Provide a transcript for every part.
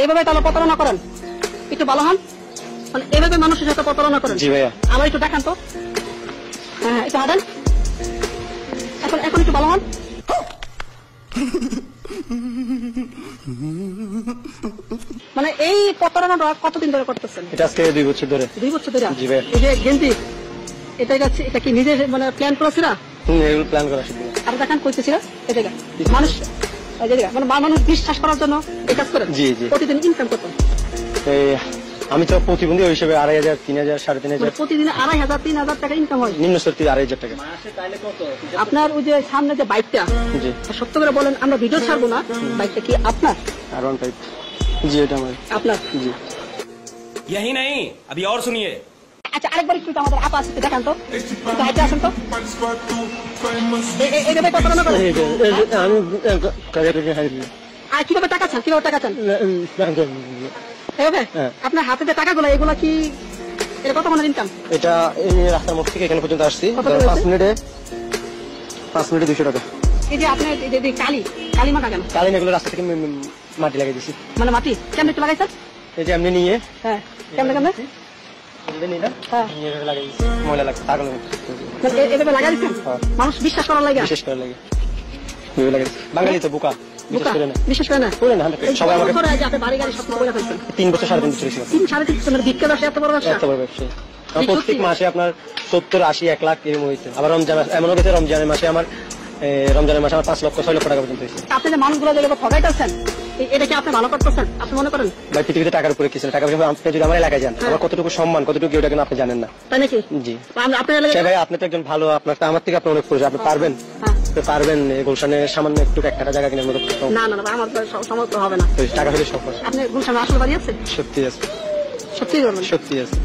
এইভাবে তাহলে প্রতারণা করেন, একটু ভালো হন। মানে এইভাবে মানুষের সাথে প্রতারণা করেন। জি ভাইয়া, আমার একটু দেখান তো। হ্যাঁ, একটু হাঁটেন। এখন একটু ভালো হন। মানে এই প্রতারণাটা কতদিন ধরে করতেছেন? এটা আজকে 2 বছর ধরে। 2 বছর ধরে? জি ভাইয়া। এই যে গেঞ্জি, এটা কি নিজে মানে প্ল্যান করেছিল? এগুলো প্ল্যান করা শিখবো। আর দেখান কইতেছিল এই জায়গা মানুষ, এই জায়গা মানে মানুষ বিশ্বাস করার জন্য এই কাজ করে। জি জি। প্রতিদিন ইনকাম করতেন? আমি তো প্রতিবন্ধী ওই হিসেবে 2,500, 3,000, 3,500। প্রতিদিন 2,500, 3,000 টাকা ইনকাম হয়? নিম্ন স্তর 2,500 টাকা। আপনার ওই যে সামনে যে বাইকটা, জি সত্য করে বলেন, আমরা ভিডিও ছাড়বো না, বাইকটা কি আপনার? R15। জি এটা আমার। আপনার? জি। यही नहीं, अभी और सुनिए। আচ্ছা, আরেকবার একটু আমাদের আপা আছে দেখান তো, একটু হাইটে আসেন তো। এইভাবে প্রতারণা করেন? আমি আর কিভাবে টাকা চান? কিভাবে টাকা চান? এইভাবে? আপনার হাতে যে টাকাগুলো, এগুলো কি এটা কত মানে ইনকাম? এটা এই রাস্তার মোড় থেকে এখানে পর্যন্ত আসছি 5 মিনিটে 200 টাকা। এই যে আপনার কালি মাখা কেন? কালীন এগুলো রাস্তা থেকে মাটি লাগিয়ে দিছি। মানে মাটি কেমনে একটু লাগাইছেন? এই যে এমনি নিয়ে, হ্যাঁ কেমনে? হ্যাঁ, এভাবে লাগিয়ে দিছি। ময়লা লাগছে পাগলের মতো। মানে এভাবে লাগাই দিচ্ছেন মানুষ বিশ্বাস করার লাগে? বিশেষ করে লাগে এভাবে লাগিয়ে দিছি। বাঙালি তো বোকা, বিশেষ করে না। বিশ্বাস করে না? করে না। সবাই আমাকে 3 বছর 3.5 বছর ছিল। 3-3.5 মানে ভিক্ষা ব্যবসা এত বড় ব্যবসা? এত বড় ব্যবসা। প্রত্যেক মাসে আপনার 70, 80, 1 লাখ এরকম হয়েছে। আবার রমজান এমনও গেছে, রমজানের মাসে আমার 5 লক্ষ 6 লক্ষ টাকা পর্যন্ত হয়েছে। আপনি যে মানুষগুলো যেগুলো ঠগাইতেছেন, এটা কি আপনি ভালো করতেছেন আপনি মনে করেন? ভাই পৃথিবীতে টাকার উপরে কিছু না। টাকা পয়সা আপনি যদি আমার এলাকায় যান, আমার কতটুকু সম্মান, কতটুকু ওটা কিন্তু আপনি জানেন না। তাই নাকি? জি। আপনার এলাকায় ভাই আপনি তো একজন ভালো, আপনার তো আমার থেকে আপনি অনেক পরিচয়, আপনি পারবেন? পারবেন গুলশানে সামান্য একটু একটা জায়গা কিনে মতো? না, আমার সমর্থ হবে না। টাকা হলে সব। আপনি গুলশানে আসলে বাড়ি আছে? সত্যি আছে, সত্যি বলবেন? সত্যি আছে।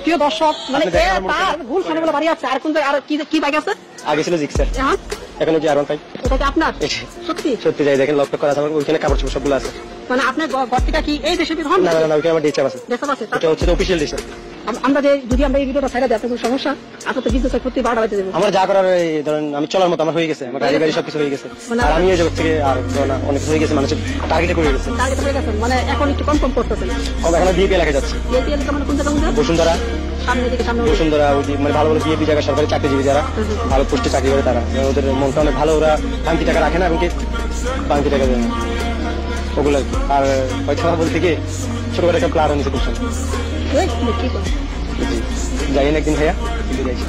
প্রিয় দর্শক, মানে তার গুলশানে বলে বাড়ি আছে। আর কোন আর কি বাইক আছে? আগে ছিল জিক্সার, এখন যে R15। এটা কি আপনার? সত্যি সত্যি যাই দেখেন, লক্ষ্য করা আছে আমার ওইখানে কাপড় চোপড় সবগুলো আছে। মানে আপনার ঘরটা কি এই দেশে হন? না না, ওইখানে আমার ডিচাপ আছে। এটা হচ্ছে অফিসিয়াল ডিচাপ। আমরা যদি আমরা এই ভিডিওটা ছাড়া দিই, আপনার কোনো সমস্যা? আপনার তো বিজনেস করতে 12টা বাজে দেবো। আমার যা করার ধরেন আমি চলার মতো আমার হয়ে গেছে, আমার গাড়ি সবকিছু হয়ে গেছে। আর আমি এই জগৎ থেকে আর না অনেক হয়ে গেছে, মানুষের টার্গেটে করে গেছে। টার্গেট হয়ে গেছেন মানে এখন একটু কম করতেছেন? এখন বিএপি এলাকায় যাচ্ছে। বিএপি এলাকা মানে কোন জায়গা? বসুন্ধরা। সামনে বসুন্ধরা, ওই মানে ভালো ভালো বিএপি জায়গা, সরকারি চাকরিজীবী যারা ভালো পোস্টে চাকরি করে তারা, ওদের মনটা অনেক ভালো, ওরা বাংতি টাকা রাখে না, এবং কি বাংতি টাকা দেয় না ওগুলো। আর হয়তো বলতে কি ছোটখাটো একটা প্লার নিচে করছেন। যাই না একদিন ভাইয়া, যাইছি।